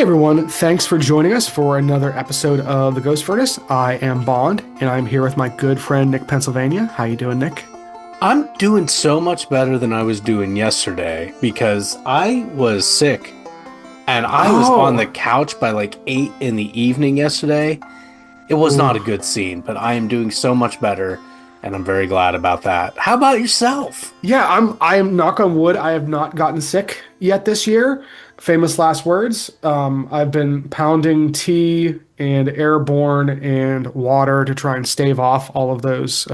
Everyone, thanks for joining us for another episode of The Ghost Furnace. I am Bond, and I'm here with my good friend Nick Pennsylvania. How you doing, Nick? I'm doing so much better than I was doing yesterday because I was sick and I was on the Oh, couch by like 8 in the evening yesterday. It was ooh. not a good scene, but I am doing so much better and I'm very glad about that. How about yourself? Yeah, I am knock on wood. I have not gotten sick yet this year. Famous last words. I've been pounding tea and airborne and water to try and stave off all of those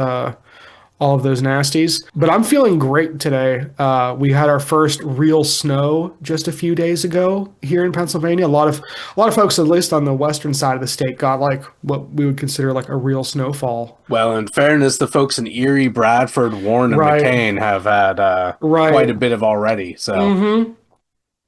nasties. But I'm feeling great today. We had our first real snow just a few days ago here in Pennsylvania. A lot of folks, at least on the western side of the state, got like what we would consider like a real snowfall. Well, in fairness, the folks in Erie, Bradford, Warren, and Right, McCain have had quite right. a bit of already. So, Mm-hmm.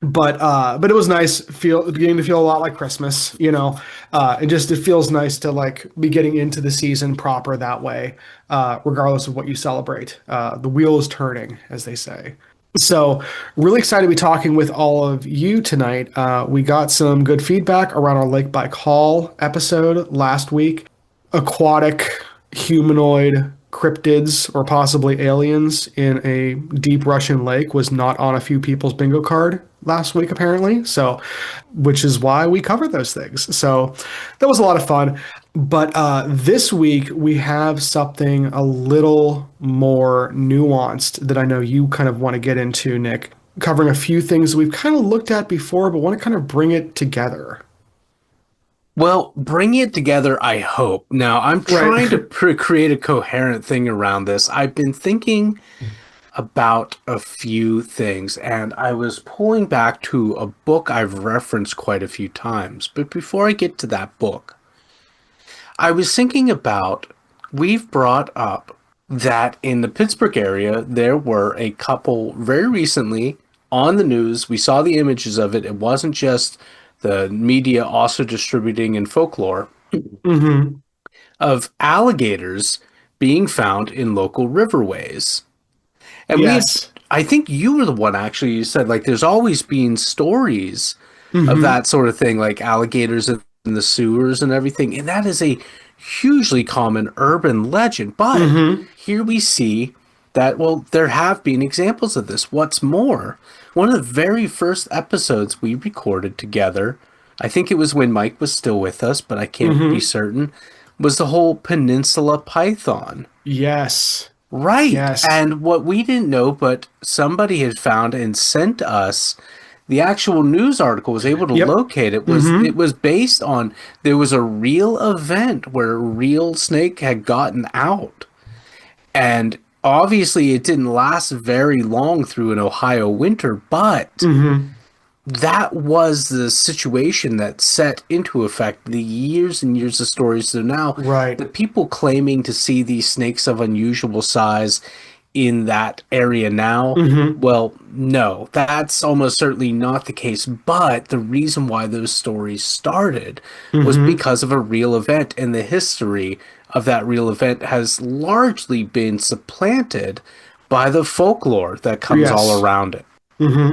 But it was nice beginning to feel a lot like Christmas, and just it feels nice to like be getting into the season proper that way, regardless of what you celebrate. The wheel is turning, as they say. So, really excited to be talking with all of you tonight. We got some good feedback around our Lake Bike Hall episode last week. Aquatic humanoid cryptids or possibly aliens in a deep Russian lake was not on a few people's bingo card last week, apparently. So, which is why we covered those things. So, that was a lot of fun. But this week we have something a little more nuanced that I know you kind of want to get into, Nick. Covering a few things that we've kind of looked at before, but want to kind of bring it together. well, bring it together, I hope. Now, I'm Right. trying to create a coherent thing around this. I've been thinking about a few things, and I was pulling back to a book I've referenced quite a few times. But before I get to that book, I was thinking about we've brought up that in the Pittsburgh area, there were a couple very recently on the news. We saw the images of it. It wasn't just the media also distributing in folklore Hmm. of alligators being found in local riverways. And we had, Yes. I think you were the one actually, you said like there's always been stories of Hmm. that sort of thing, like alligators in the sewers and everything. And that is a hugely common urban legend. But Hmm. here we see that, well, there have been examples of this. What's more, one of the very first episodes we recorded together, I think it was when Mike was still with us, but I can't be Hmm. certain, was the whole Peninsula Python. Yes. Right. Yes. And what we didn't know, but somebody had found and sent us the actual news article, was able to Yep. locate it, was Hmm. it was based on there was a real event where a real snake had gotten out. And obviously it didn't last very long through an Ohio winter, but Hmm. that was the situation that set into effect the years and years of stories. So now Right. the people claiming to see these snakes of unusual size in that area now, Hmm. well, no, that's almost certainly not the case. But the reason why those stories started was Hmm. because of a real event, and the history of that real event has largely been supplanted by the folklore that comes all Yes. around it. Hmm.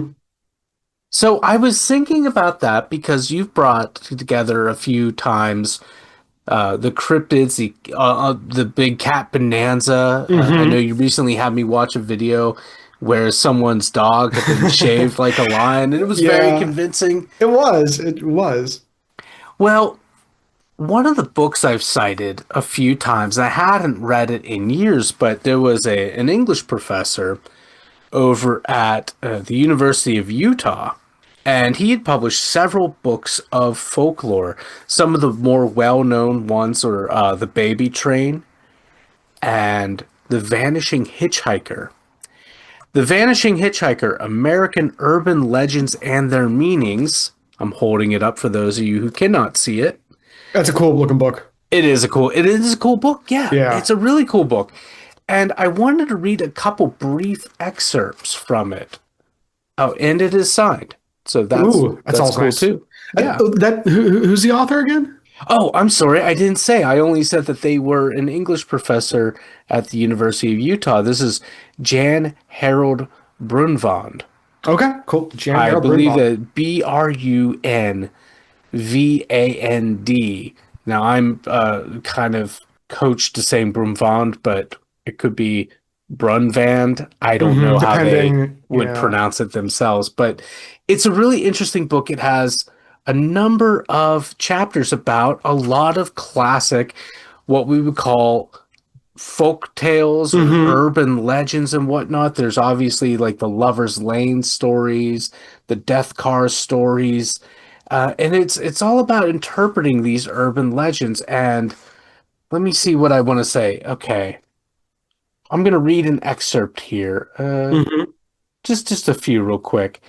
So I was thinking about that because you've brought together a few times the cryptids, the big cat bonanza. I know Hmm. you recently had me watch a video where someone's dog had been shaved like a lion, and it was very Yeah, convincing. it was. It was. Well, one of the books I've cited a few times, I hadn't read it in years, but there was an English professor over at the University of Utah. And he had published several books of folklore. Some of the more well known ones are The Baby Train and The Vanishing Hitchhiker. The Vanishing Hitchhiker, American Urban Legends and Their Meanings. I'm holding it up for those of you who cannot see it. That's a cool looking book. It is a cool book. Yeah, Yeah. it's a really cool book. And I wanted to read a couple brief excerpts from it. Oh, and it is signed. So that's Ooh, that's that's also cool nice. too. Yeah. Who's the author again? Oh, I'm sorry. I didn't say. I only said that they were an English professor at the University of Utah. This is Jan Harold Brunvand. Okay, cool. Jan I Harold believe Brunvand. that Brunvand. Vand. Now I'm kind of coached to saying Brunvand, but it could be Brunvand. I don't know how they Depending, would yeah. pronounce it themselves, but it's a really interesting book. It has a number of chapters about a lot of classic, what we would call folk tales or Hmm. urban legends and whatnot. There's obviously like the Lover's Lane stories, the Death Car stories, and it's all about interpreting these urban legends. And let me see what I want to say. Okay, I'm gonna read an excerpt here. Hmm. Just a few real quick.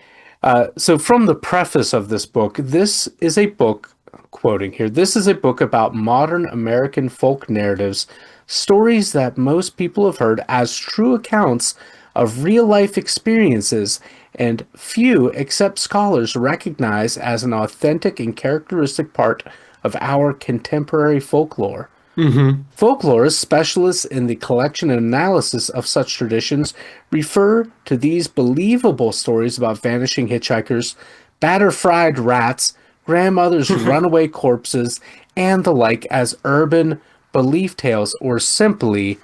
So from the preface of this book, this is a book, quoting here, this is a book about modern American folk narratives, stories that most people have heard as true accounts of real life experiences, and few, except scholars, recognize as an authentic and characteristic part of our contemporary folklore. Hmm. Folklorists, specialists in the collection and analysis of such traditions, refer to these believable stories about vanishing hitchhikers, batter fried rats, grandmothers' runaway corpses, and the like as urban belief tales or simply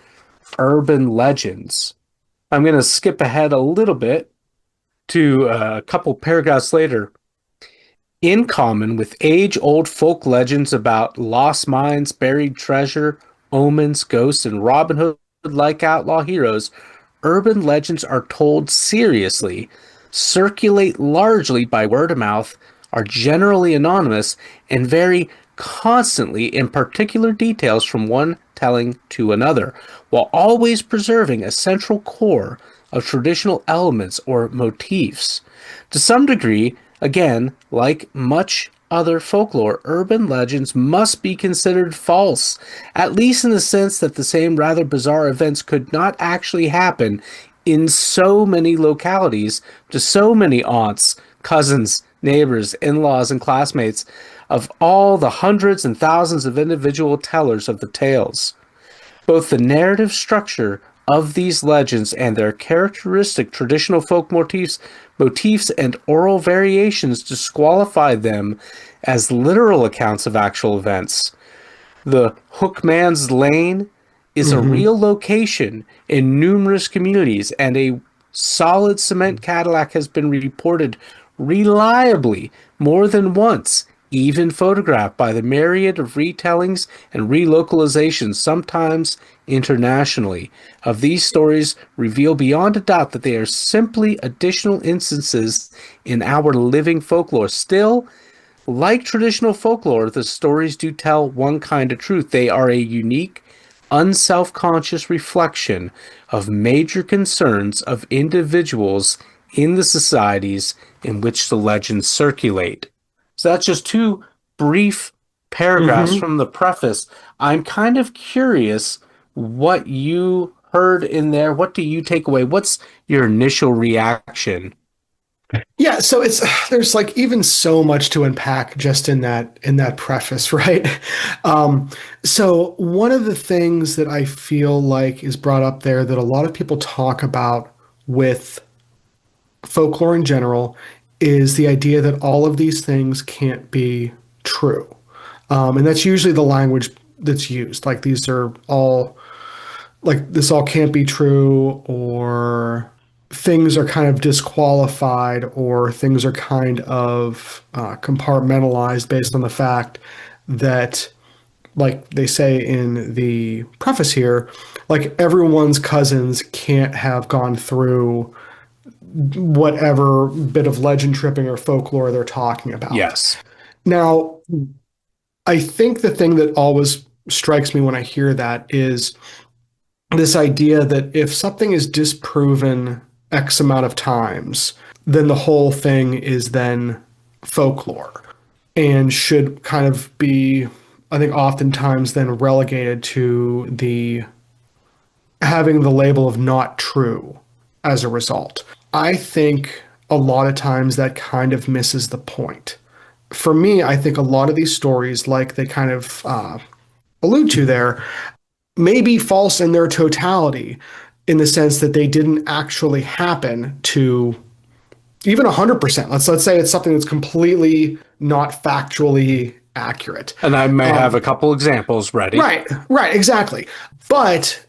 urban legends. I'm going to skip ahead a little bit to a couple paragraphs later. In common with age-old folk legends about lost mines, buried treasure, omens, ghosts, and Robin Hood-like outlaw heroes, urban legends are told seriously, circulate largely by word of mouth, are generally anonymous, and vary constantly in particular details from one telling to another, while always preserving a central core of traditional elements or motifs. To some degree, again, like much other folklore, urban legends must be considered false, at least in the sense that the same rather bizarre events could not actually happen in so many localities to so many aunts, cousins, neighbors, in laws, and classmates of all the hundreds and thousands of individual tellers of the tales. Both the narrative structure of these legends and their characteristic traditional folk motifs and oral variations disqualify them as literal accounts of actual events. The Hookman's Lane is a Hmm. real location in numerous communities, and a solid cement Cadillac has been reported reliably more than once, even photographed by the myriad of retellings and relocalizations, sometimes internationally, of these stories reveal beyond a doubt that they are simply additional instances in our living folklore. Still, like traditional folklore, the stories do tell one kind of truth. They are a unique, unself-conscious reflection of major concerns of individuals in the societies in which the legends circulate. So that's just two brief paragraphs Hmm. from the preface. I'm kind of curious what you heard in there. What do you take away? What's your initial reaction? Yeah, so it's there's like even so much to unpack just in that preface, right? Um, so one of the things that I feel like is brought up there that a lot of people talk about with folklore in general is the idea that all of these things can't be true. And that's usually the language that's used. Like these are all like this all can't be true, or things are kind of disqualified, or things are kind of compartmentalized based on the fact that, like they say in the preface here, like everyone's cousins can't have gone through whatever bit of legend tripping or folklore they're talking about. Yes. Now, I think the thing that always strikes me when I hear that is this idea that if something is disproven X amount of times, then the whole thing is then folklore and should kind of be, I think, oftentimes then relegated to the having the label of not true as a result. I think a lot of times that kind of misses the point. For me, I think a lot of these stories, like they kind of allude to there, may be false in their totality in the sense that they didn't actually happen to even 100%. Let's say it's something that's completely not factually accurate. And I may have a couple examples ready. Right, exactly. But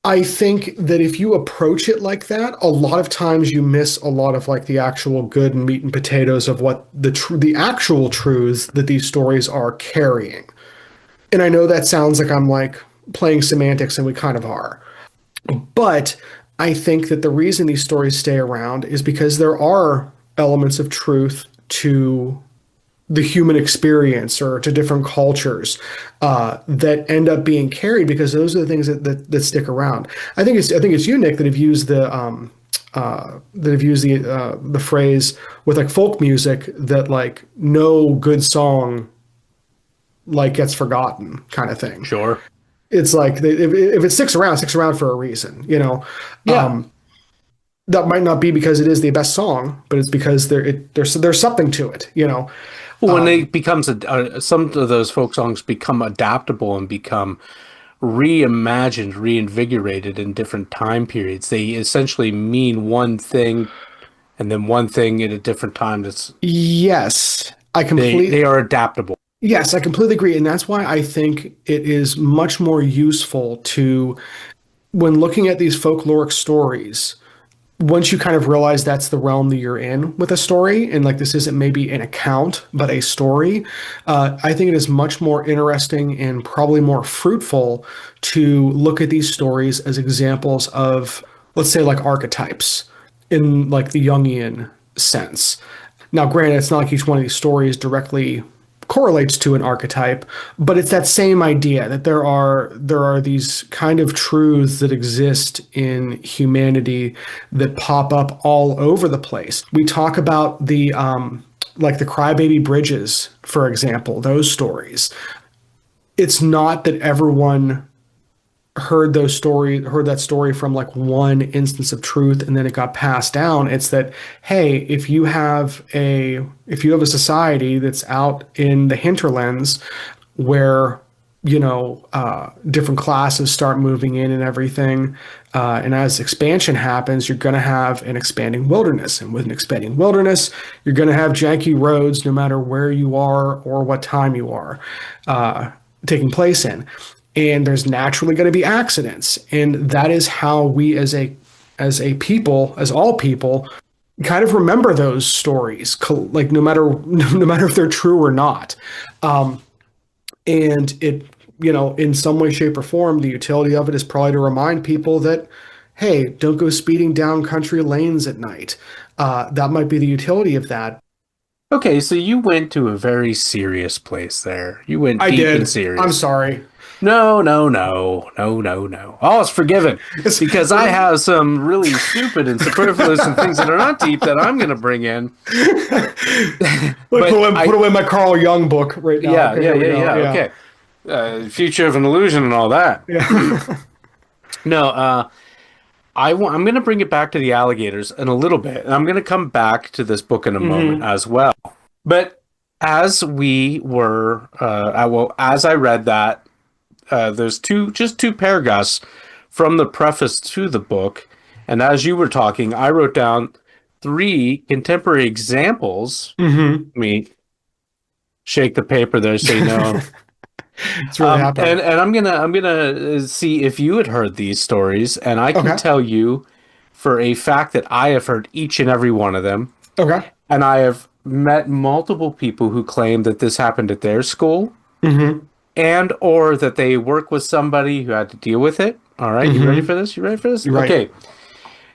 I think that if you approach it like that, a lot of times you miss a lot of like the actual good meat and potatoes of what the actual truths that these stories are carrying. And I know that sounds like I'm like playing semantics, and we kind of are. But I think that the reason these stories stay around is because there are elements of truth to the human experience or to different cultures that end up being carried because those are the things that stick around. I think it's you, Nick, that have used the phrase with like folk music that like no good song like gets forgotten kind of thing. Sure. It's like if it sticks around for a reason, you know. Yeah. That might not be because it is the best song, but it's because there's something to it, you know. When it becomes some of those folk songs become adaptable and become reimagined, reinvigorated in different time periods, they essentially mean one thing and then one thing at a different time. That's Yes, they are adaptable. yes, I completely agree, and that's why I think it is much more useful to when looking at these folkloric stories once you kind of realize that's the realm that you're in with a story, and like this isn't maybe an account, but a story, I think it is much more interesting and probably more fruitful to look at these stories as examples of, let's say, like archetypes in like the Jungian sense. Now, granted, it's not like each one of these stories directly correlates to an archetype, but it's that same idea that there are these kind of truths that exist in humanity that pop up all over the place. We talk about the like the crybaby bridges, for example, those stories. It's not that everyone heard that story from like one instance of truth and then it got passed down. It's that, hey, if you have a society that's out in the hinterlands where different classes start moving in and everything, and as expansion happens, you're going to have an expanding wilderness, and with an expanding wilderness you're going to have janky roads no matter where you are or what time you are taking place in, and there's naturally going to be accidents, and that is how we as a people, as all people, kind of remember those stories, like no matter no matter if they're true or not. And it, in some way, shape, or form, the utility of it is probably to remind people that, hey, don't go speeding down country lanes at night. That might be the utility of that. Okay, so you went to a very serious place there. You went I deep and did. I'm serious. sorry. No, no, no, no, no, no. All is forgiven because I have some really stupid and superfluous and things that are not deep that I'm going to bring in. Put away my Carl Jung book right now. Yeah, Okay, yeah, here we yeah, go. yeah. Okay. Future of an illusion and all that. Yeah. No, I'm going to bring it back to the alligators in a little bit, and I'm going to come back to this book in a moment Hmm. as well. But as we were, as I read that, there's just two paragraphs from the preface to the book, and as you were talking, I wrote down three contemporary examples. Hmm. Let me shake the paper there so you know. It's really happening. And I'm gonna see if you had heard these stories, and I can Okay. tell you for a fact that I have heard each and every one of them, Okay. and I have met multiple people who claim that this happened at their school, Hmm. and or that they work with somebody who had to deal with it. All right, you ready Hmm. for this? You ready for this? You're right. Okay.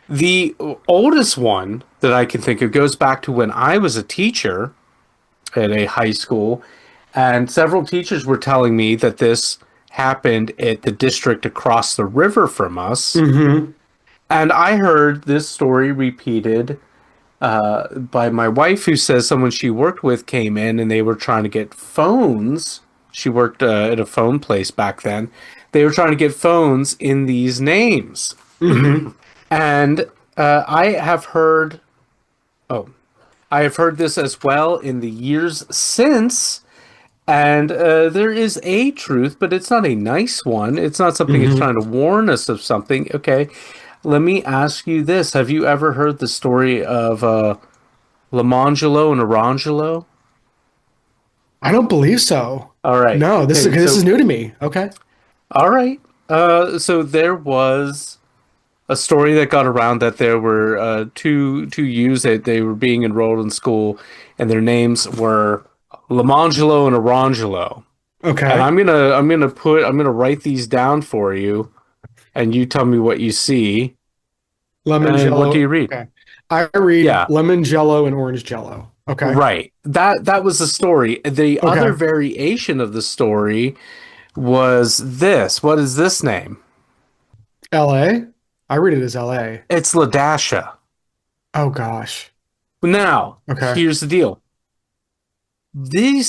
The oldest one that I can think of goes back to when I was a teacher at a high school, and several teachers were telling me that this happened at the district across the river from us. Hmm. And I heard this story repeated by my wife, who says someone she worked with came in and they were trying to get phones. She worked at a phone place back then. They were trying to get phones in these names. Hmm. And I have heard, oh, I have heard this as well in the years since. And there is a truth, but it's not a nice one. It's not something that's Hmm. trying to warn us of something. Okay, let me ask you this. Have you ever heard the story of Lamangelo and Orangelo? I don't believe so. All right. No, Okay. this is So, new to me. Okay. all right. So there was a story that got around that there were two youths that they were being enrolled in school, and their names were Lamangelo and Orangelo. And Okay. I'm gonna write these down for you, and you tell me what you see. Lemon And what do jello. you read? Okay. I read Yeah, lemon jello and orange jello. Okay. right. That was the story. The other Okay. variation of the story was this. What is this name? LA? I read it as LA. It's Ladasha. Oh gosh. Now, Okay. here's the deal.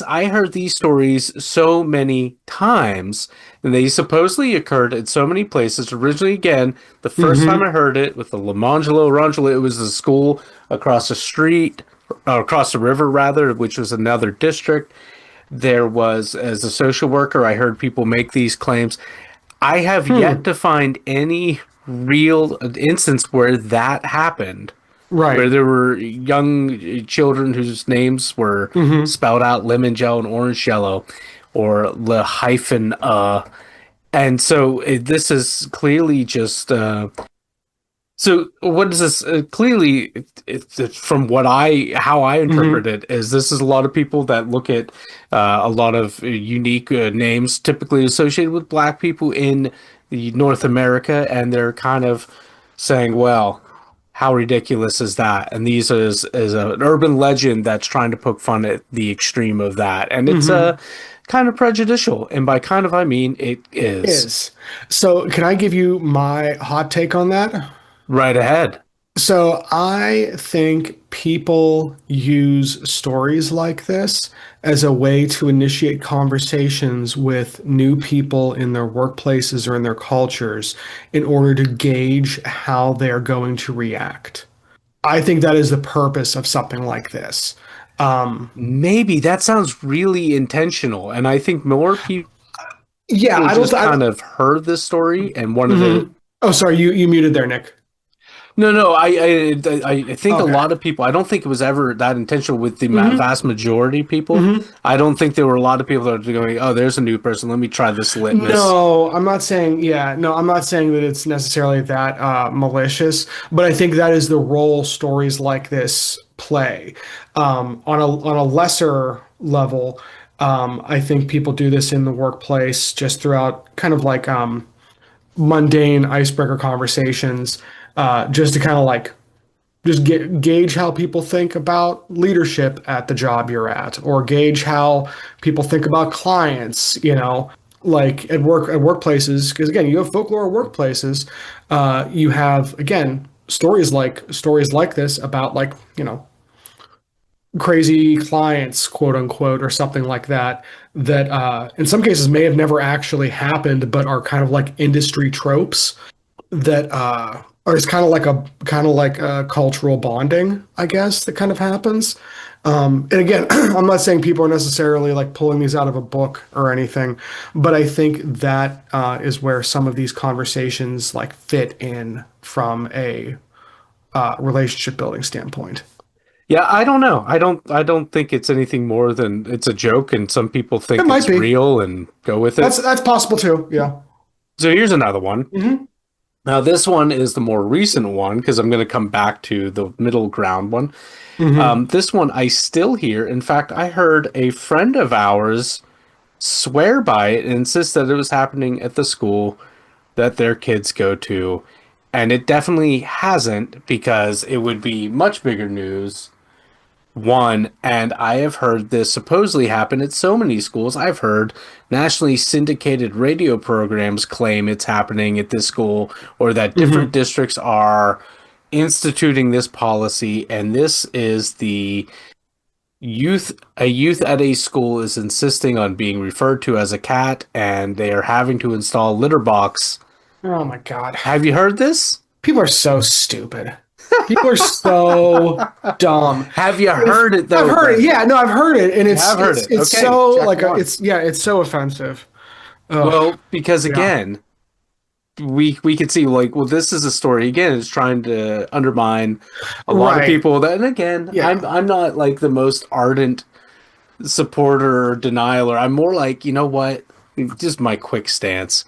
I heard these stories so many times, and they supposedly occurred in so many places. Originally, again, the first time Mm-hmm. I heard it with the Lamangelo Orangelo, it was a school across the street, across the river rather, which was another district. There was, as a social worker, I heard people make these claims. I have yet Hmm. to find any real instance where that happened, where Right. there were young children whose names were Mm-hmm. spelled out lemon jello and orange jello, or le hyphen and so this is clearly just so what is this? Clearly, from what how I interpret Mm-hmm. it is this is a lot of people that look at a lot of unique names typically associated with Black people in the North America, and they're kind of saying, well, how ridiculous is that? And these is an urban legend that's trying to poke fun at the extreme of that, and it's Mm-hmm. kind of prejudicial. And by kind of I mean it is. Is. So can I give you my hot take on that? Right ahead. So I think people use stories like this as a way to initiate conversations with new people in their workplaces or in their cultures in order to gauge how they're going to react. I think that is the purpose of something like this. Maybe that sounds really intentional, and I think more people Yeah, just kind of heard this story and wanted to. mhm. Oh, sorry, you muted there, Nick. No, no, I think a Okay. lot of people. I don't think it was ever that intentional with the Hmm. vast majority of people. Hmm. I don't think there were a lot of people that are going, "Oh, there's a new person. Let me try this litmus." No, I'm not saying, yeah, no, I'm not saying that it's necessarily that malicious, but I think that is the role stories like this play. On a lesser level, I think people do this in the workplace just throughout kind of like mundane icebreaker conversations, just to kind of like gauge how people think about leadership at the job you're at, or gauge how people think about clients, like at workplaces, because again, you have folklore workplaces. You have, again, stories like this about, like, crazy clients, quote unquote, or something like that, that in some cases may have never actually happened, but are kind of like industry tropes that or it's kind of like a cultural bonding, I guess, that kind of happens. And again, I'm not saying people are necessarily like pulling these out of a book or anything, but I think that is where some of these conversations like fit in from a relationship building standpoint. Yeah, I don't know. I don't think it's anything more than it's a joke, and some people It think might it's be. real and go with it. That's possible too. Yeah. So here's another one. Hmm. Now, this one is the more recent one because I'm going to come back to the middle ground one. Hmm. This one I still hear. In fact, I heard a friend of ours swear by it and insist that it was happening at the school that their kids go to. And it definitely hasn't because it would be much bigger news. One, and I have heard this supposedly happen at so many schools. I've heard nationally syndicated radio programs claim it's happening at this school or that different Hmm. districts are instituting this policy. And this is the a youth at a school is insisting on being referred to as a cat, and they are having to install litter box. Oh my God. Have you heard this? People are so stupid. People are so dumb. Have you If heard it I've though, heard it, Brendan? yeah, no, I've heard it, and You have heard it. it's Okay, so check like one. it's, yeah, it's so offensive. Ugh, Well, because yeah. again, we could see like, well, this is a story again. It's trying to undermine a lot of Right. people. That, and again, Yeah. I'm not like the most ardent supporter or denialer. I'm more like, you know what? Just my quick stance.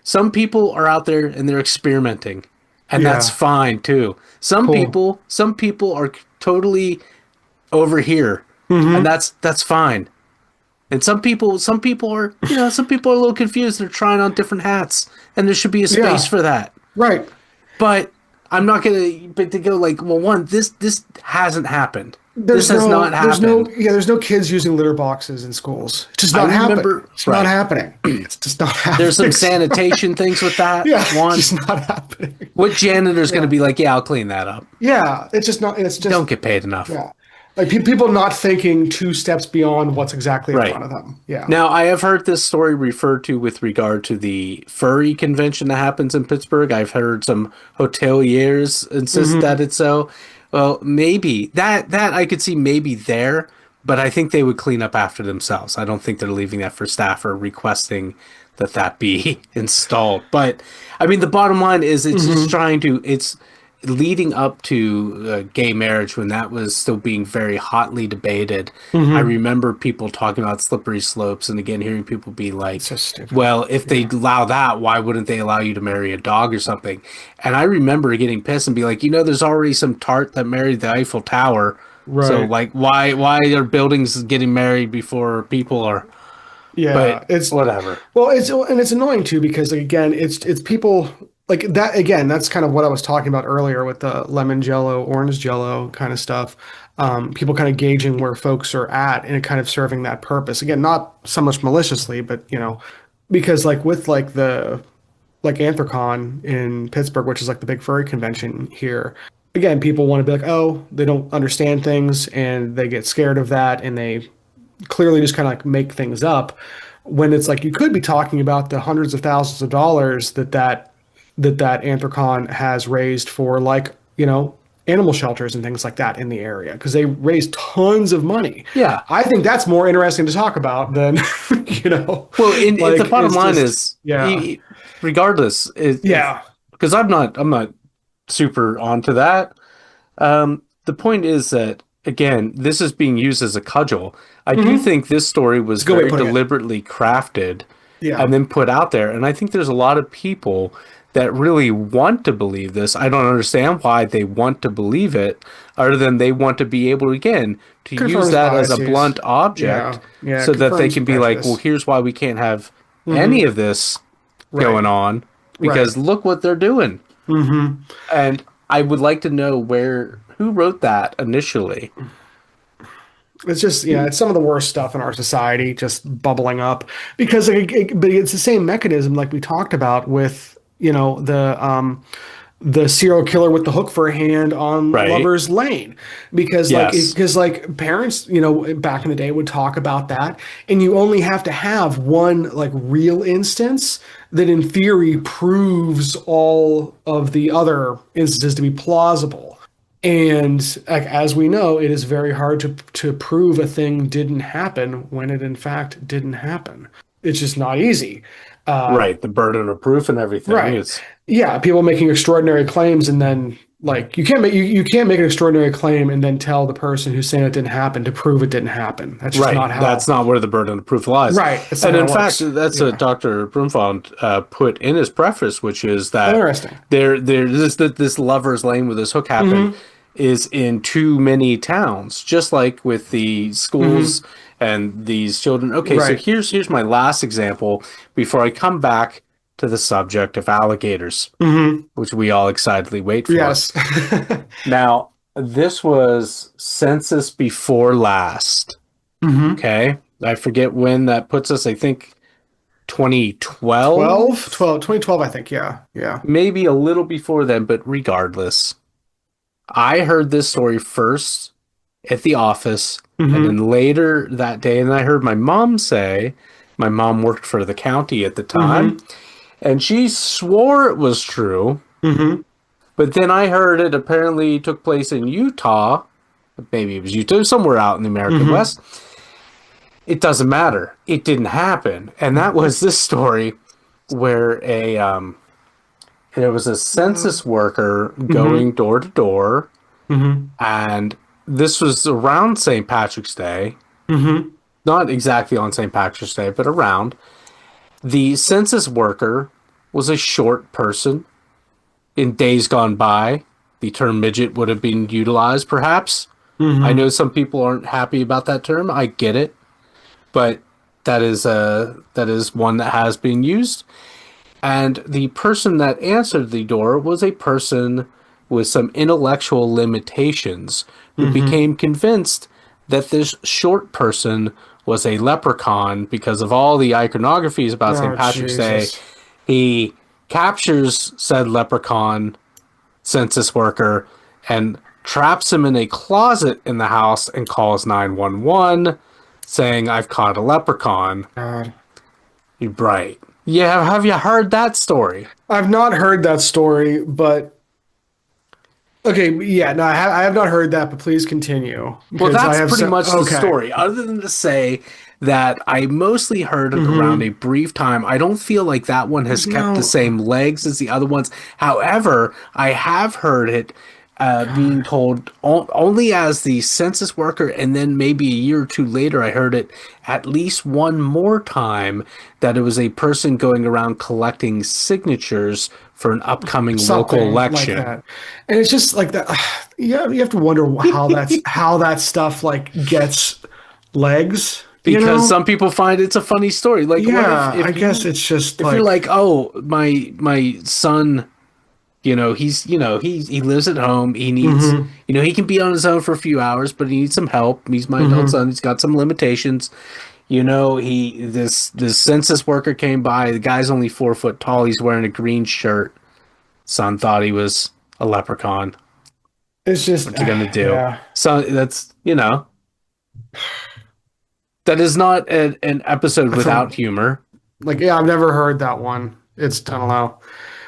Some people are out there and they're experimenting, and that's Yeah. fine too. Cool. Some people are totally over here, and Mm-hmm. that's fine. And some people are, some people are a little confused. They're trying on different hats, and there should be a space Yeah. for that. Right. But I'm not gonna, but to go like, well, one, this hasn't happened. This has not happened. There's no kids using litter boxes in schools. It's just I not happening. remember, It's not right. happening. It's just not There's some happening. sanitation things with that. Yeah, it's One, just not happening. what janitor's going to Yeah. be like, yeah, I'll clean that up. Yeah, it's just not, it's Don't just, get paid enough. yeah. Like people not thinking two steps beyond what's exactly in Right. front of them. Yeah. Now, I have heard this story referred to with regard to the furry convention that happens in Pittsburgh. I've heard some hoteliers insist Hmm. that it's so. Well, maybe that I could see maybe there, but I think they would clean up after themselves. I don't think they're leaving that for staff or requesting that that be installed. But I mean, the bottom line is it's just Hmm. trying to it's leading up to gay marriage when that was still being very hotly debated. I Hmm. remember people talking about slippery slopes, and again, hearing people be like, It's so stupid. well, if they Yeah. allow that, why wouldn't they allow you to marry a dog or something? And I remember getting pissed and be like, there's already some tart that married the Eiffel Tower. So Right. like, why are buildings getting married before people are? Yeah. But whatever. Well, it's annoying too because like, again, it's people like that again. That's kind of what I was talking about earlier with the lemon jello, orange jello kind of stuff. People kind of gauging where folks are at and kind of serving that purpose. Again, not so much maliciously, but because like with like the like Anthrocon in Pittsburgh, which is like the big furry convention here. Again, people want to be like, oh, they don't understand things and they get scared of that and they clearly just kind of like make things up when it's like you could be talking about the hundreds of thousands of dollars that Anthrocon has raised for like animal shelters and things like that in the area because they raise tons of money. Yeah. I think that's more interesting to talk about than Well, in the like bottom it's line just is, yeah, regardless, yeah. because I'm not super onto that. The point is that, again, this is being used as a cudgel. I do Hmm. think this story was It's a good way of very putting it. deliberately crafted Yeah. and then put out there. And I think there's a lot of people that really want to believe this. I don't understand why they want to believe it, other than they want to be able, again, to use Confirms that as a biases. blunt object Yeah. Yeah. It so that they confirms can be like, well, prejudice. here's why we can't have any Hmm. of this Right. going on Right. because look what they're doing. Hmm. And I would like to know who wrote that initially. It's just, yeah, it's some of the worst stuff in our society just bubbling up because but it's the same mechanism like we talked about with, the serial killer with the hook for a hand on Right. Lover's Lane because Yes. parents, back in the day would talk about that and you only have to have one like real instance that in theory proves all of the other instances to be plausible. And like, as we know, it is very hard to prove a thing didn't happen when it in fact didn't happen. It's just not easy. Right. The burden of proof and everything. Right. It's Yeah, people making extraordinary claims and then like you can't make an extraordinary claim and then tell the person who's saying it didn't happen to prove it didn't happen. That's just right. not That's how. not where the burden of proof lies. Right. That's not And how in it fact, works. that's what Yeah. Dr. Brunvand put in his preface, which is that Interesting. this lover's lane where this hook happened Hmm. is in too many towns, just like with the Hmm. schools and these children. Okay, so Right. here's my last example before I come back to the subject of alligators, Hmm. which we all excitedly wait for. Yes. Now, this was census before last. Hmm. Okay. I forget when that puts us. I think 2012, 2012, I think. Yeah. Yeah. maybe a little before then, but regardless, I heard this story first at the office and Hmm. then later that day. And I heard my mom say, my mom worked for the county at the time, Hmm. and she swore it was true. Hmm. But then I heard it apparently took place in Utah. Maybe it was Utah, somewhere out in the American Hmm. West. It doesn't matter. It didn't happen. And that was this story. where a there was a census worker Mm-hmm. going door to door, Mm-hmm. and this was around St. Patrick's Day. Mm-hmm. Not exactly on St. Patrick's Day, but around. The census worker was a short person. In days gone by, the term midget would have been utilized, perhaps. I know Mm-hmm. some people aren't happy about that term. I get it, but that is one that has been used. And the person that answered the door was a person with some intellectual limitations who Mm-hmm. became convinced that this short person was a leprechaun because of all the iconographies about St. Oh, Patrick's Day. Jesus. He captures said leprechaun census worker and traps him in a closet in the house and calls 911 saying, I've caught a leprechaun. God. You're bright. Yeah, have you heard that story? I've not heard that story, but okay, yeah, no, I have not heard that, but please continue Well, because I that's have pretty so much the okay. story, other than to say that I mostly heard it around a Mm-hmm. brief time. I don't feel like that one has kept the No, same legs as the other ones. However, I have heard it being God. told only as the census worker, and then maybe a year or two later, I heard it at least one more time that it was a person going around collecting signatures for an upcoming local Something like election. that. And it's just like that. Yeah, you have to wonder how that stuff like gets legs, you Because know? some people find it's a funny story. Like, what Yeah, I guess it's just if you're like like, oh, my son, he lives at home. He needs, mm-hmm, he can be on his own for a few hours, but he needs some help. He's my adult mm-hmm. son. He's got some limitations. He this census worker came by. The guy's only 4 foot tall. He's wearing a green shirt. Son thought he was a leprechaun. It's just What you gonna do? yeah. So that is not an episode That's a without humor. like yeah, I've never heard that one. It's I don't know.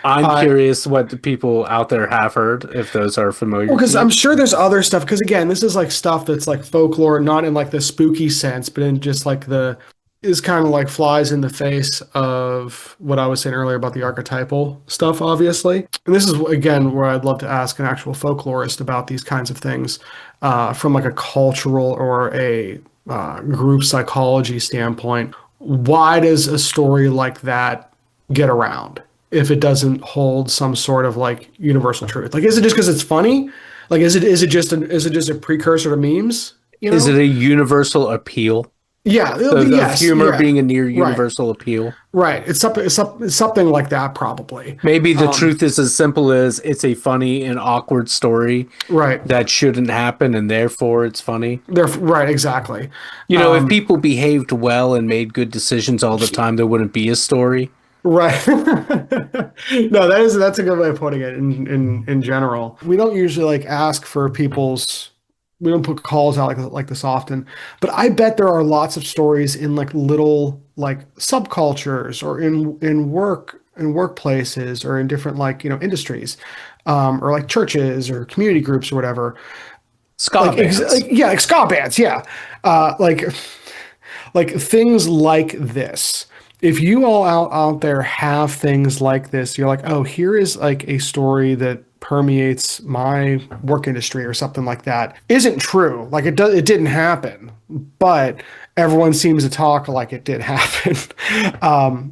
I'm Uh curious what the people out there have heard, if those are well, familiar to because I'm you. sure there's other stuff. Because again, this is like stuff that's like folklore, not in like the spooky sense, but in just like the is kind of like flies in the face of what I was saying earlier about the archetypal stuff, obviously. And this is again where I'd love to ask an actual folklorist about these kinds of things, from like a cultural or a group psychology standpoint. Why does a story like that get around if it doesn't hold some sort of like universal truth? Like, is it just because it's funny? Like, is it just a precursor to memes? You Is it know? a universal appeal? Yeah, it'll be Of yes, humor yeah, being a near right, universal appeal? right. It's something like that probably. Maybe the Um, truth is as simple as it's a funny and awkward story right. that shouldn't happen and therefore it's funny. They're right, exactly. If Um, people behaved well and made good decisions all the time, there wouldn't be a story. right. No, that's a good way of putting it in general. We don't usually like ask for people's we don't put calls out like this often, but I bet there are lots of stories in like little like subcultures or in workplaces or in different like industries, or like churches or community groups or whatever. Ska bands. Yeah, like ska bands, yeah, like things like this. If you all out there have things like this, you're like, oh, here is like a story that permeates my work industry or something like that. Isn't true. Like it didn't happen, but everyone seems to talk like it did happen,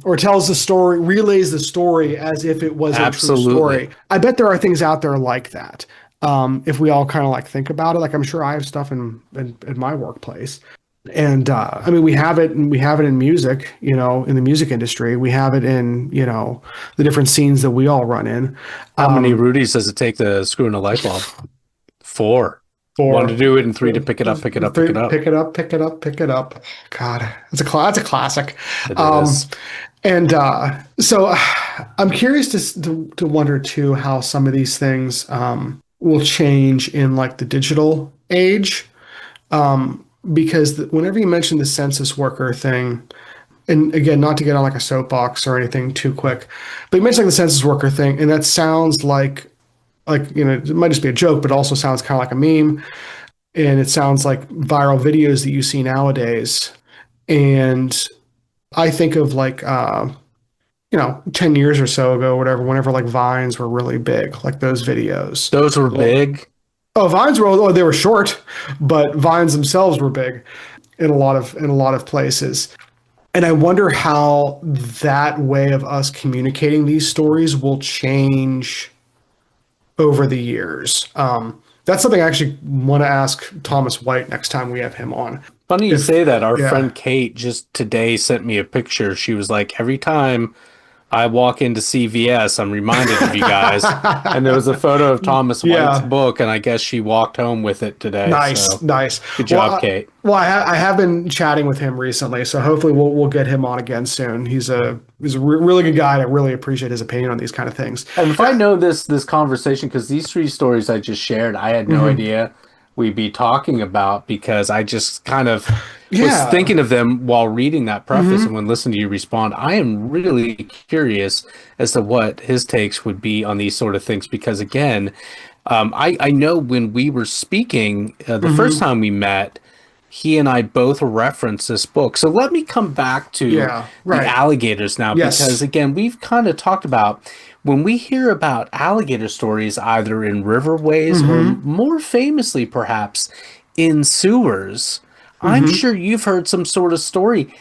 or tells the story, relays the story as if it was a true Absolutely. story. I bet there are things out there like that. If we all kind of like think about it, like I'm sure I have stuff in my workplace. And I mean, we have it, and we have it in music, in the music industry. We have it in, the different scenes that we all run in. How many Um, Rudies does it take to screw in a light bulb? Four. One to for do it, and three to pick it up, pick it up, pick it up. pick it up, pick it up, pick it up. God, that's a classic. It Um, is. and so I'm curious to wonder too how some of these things will change in like the digital age. Because whenever you mention the census worker thing, and again, not to get on like a soapbox or anything too quick, but you mentioned like the census worker thing, and that sounds like it might just be a joke, but it also sounds kind of like a meme, and it sounds like viral videos that you see nowadays. And I think of like 10 years or so ago, whatever, whenever like Vines were really big, like those videos. Those were Well, big. oh, Vines were, oh, they were short, but Vines themselves were big in a lot of places. And I wonder how that way of us communicating these stories will change over the years. That's something I actually want to ask Thomas White next time we have him on. Funny you If, say that. Our yeah. friend Kate just today sent me a picture. She was like, every time I walk into CVS, I'm reminded of you guys. And there was a photo of Thomas White's Yeah. book, and I guess she walked home with it today. Nice, So nice. good Well, job, Kate. I have been chatting with him recently, so hopefully we'll get him on again soon. He's a really good guy, and I really appreciate his opinion on these kind of things. And if I know this conversation, because these three stories I just shared, I had no Mhm. idea we'd be talking about because I just kind of was Yeah. thinking of them while reading that preface and Hmm. when listening to you respond. I am really curious as to what his takes would be on these sort of things because again, I know when we were speaking the first Hmm. time we met, he and I both referenced this book. So let me come back to Yeah. the Right. alligators now, because Yes. again, we've kind of talked about when we hear about alligator stories, either in riverways or Hmm. more famously, perhaps in sewers. I'm Hmm. sure you've heard some sort of story.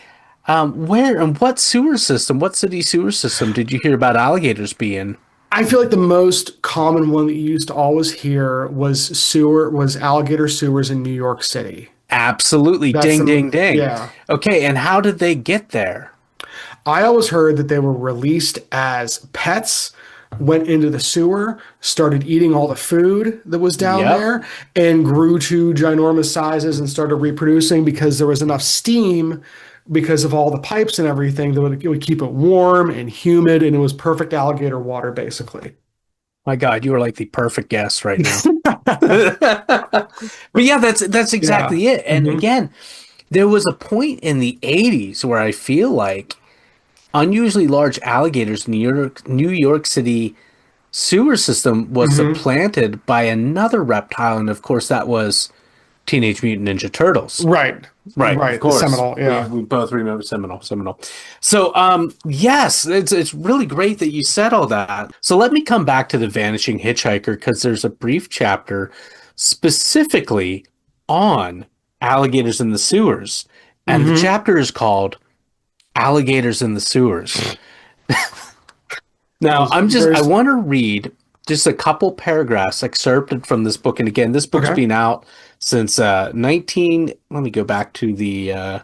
Where and what sewer system, what city sewer system did you hear about alligators being? I feel like the most common one that you used to always hear was alligator sewers in New York City. Absolutely. That's Ding, the ding, ding. yeah. Okay, and how did they get there? I always heard that they were released as pets, went into the sewer, started eating all the food that was down Yep. there, and grew to ginormous sizes and started reproducing because there was enough steam because of all the pipes and everything that would keep it warm and humid, and it was perfect alligator water, basically. My God, you are like the perfect guest right now. But yeah, that's Yeah. exactly it. And Hmm. again, there was a point in the 80s where I feel like unusually large alligators in New York City sewer system was Hmm. supplanted by another reptile, and of course that was Teenage Mutant Ninja Turtles. Right. Right, of Right. The course. Seminole. We Yeah. we both remember Seminole, Seminole. So yes, it's really great that you said all that. So let me come back to the Vanishing Hitchhiker because there's a brief chapter specifically on alligators in the sewers. And the Hmm. chapter is called Alligators in the Sewers. That Now, was very I want to read just a couple paragraphs excerpted from this book. And again, this book's okay. been out since 19, let me go back to the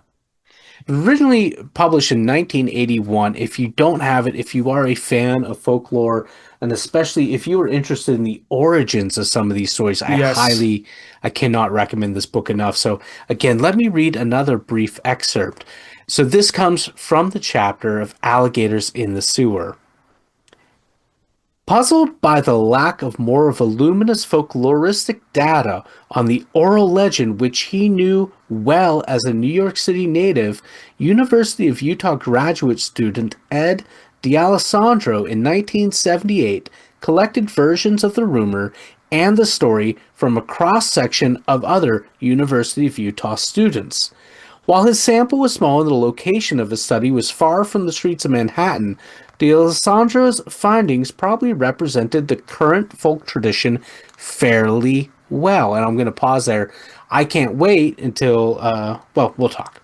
originally published in 1981. If you don't have it, if you are a fan of folklore, and especially if you are interested in the origins of some of these stories, Yes. I cannot recommend this book enough. So again, let me read another brief excerpt. So this comes from the chapter of Alligators in the Sewer. Puzzled by the lack of more voluminous folkloristic data on the oral legend which he knew well as a New York City native, University of Utah graduate student Ed D'Alessandro in 1978 collected versions of the rumor and the story from a cross section of other University of Utah students. While his sample was small and the location of his study was far from the streets of Manhattan, D'Alessandro's findings probably represented the current folk tradition fairly well. And I'm going to pause there. I can't wait until, well, we'll talk.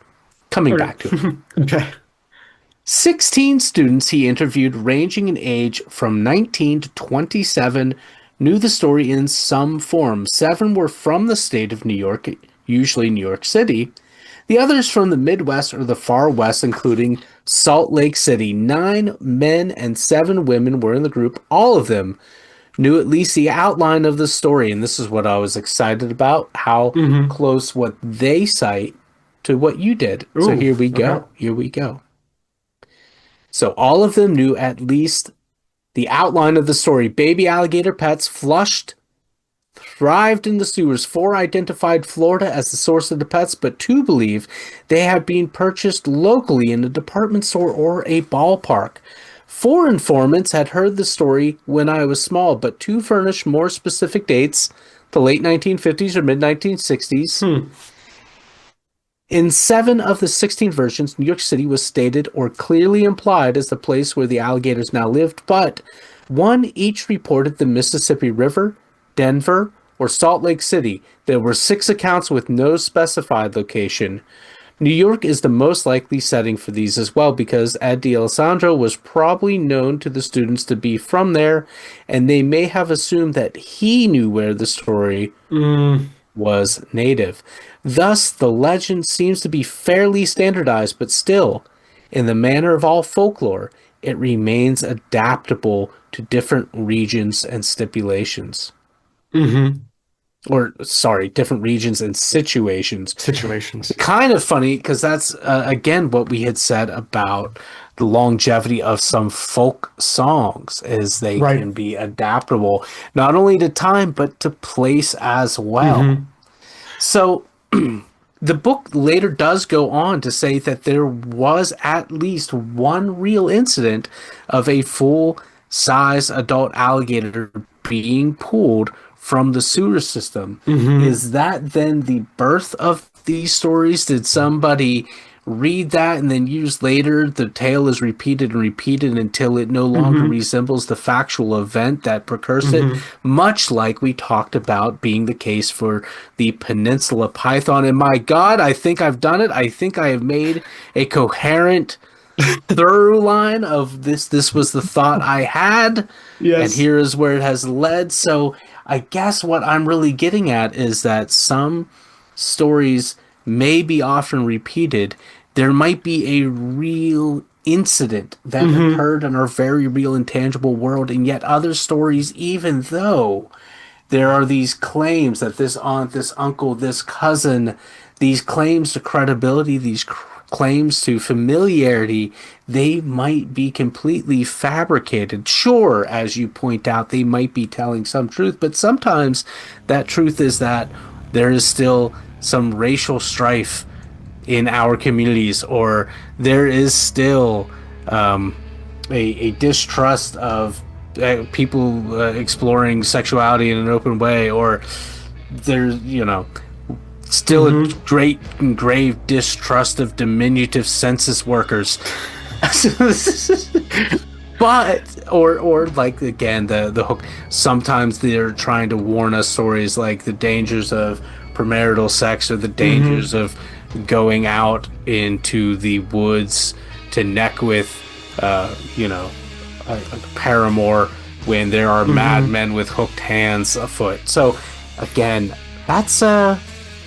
Coming Okay. back to it. Okay. 16 students he interviewed, ranging in age from 19 to 27, knew the story in some form. 7 were from the state of New York, usually New York City. The others from the Midwest or the Far West, including Salt Lake City. 9 men and 7 women were in the group. All of them knew at least the outline of the story. And this is what I was excited about, how Hmm. close what they cite to what you did. So Ooh. here we Okay. go. Here we go. So all of them knew at least the outline of the story. Baby alligator pets flushed thrived in the sewers. 4 identified Florida as the source of the pets, but 2 believe they had been purchased locally in a department store or a ballpark. 4 informants had heard the story when I was small, but 2 furnished more specific dates, the late 1950s or mid 1960s. Hmm. In 7 of the 16 versions, New York City was stated or clearly implied as the place where the alligators now lived, but one each reported the Mississippi River, Denver, or Salt Lake City. There were 6 accounts with no specified location. New York is the most likely setting for these as well because Ed D'Alessandro was probably known to the students to be from there, and they may have assumed that he knew where the story was native. Thus, the legend seems to be fairly standardized, but still, in the manner of all folklore, it remains adaptable to different regions and stipulations. Mm-hmm. Or, sorry, different regions and situations. Situations. Kind of funny because that's, again, what we had said about the longevity of some folk songs is they Right. can be adaptable not only to time but to place as well. Mm-hmm. So the book later does go on to say that there was at least one real incident of a full-size adult alligator being pulled from the sewer system. Mm-hmm. Is that then the birth of these stories? Did somebody read that and then years later the tale is repeated and repeated until it no longer Mm-hmm. resembles the factual event that precursed it, Mm-hmm. much like we talked about being the case for the Peninsula Python? And my God, I think I've done it. I think I have made a coherent through line of this. This was the thought I had, and Yes. here is where it has led. So I guess what I'm really getting at is that some stories may be often repeated. There might be a real incident that Mm-hmm. occurred in our very real and tangible world, and yet other stories, even though there are these claims that this aunt, this uncle, this cousin, these claims to credibility, these claims to familiarity, they might be completely fabricated. Sure, as you point out, they might be telling some truth, but sometimes that truth is that there is still some racial strife in our communities, or there is still a distrust of people exploring sexuality in an open way, or there's, still a great and grave distrust of diminutive census workers. But or like again the hook, sometimes they're trying to warn us stories like the dangers of premarital sex or the dangers of going out into the woods to neck with a paramour when there are madmen with hooked hands afoot. So again, that's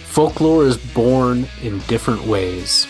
folklore is born in different ways.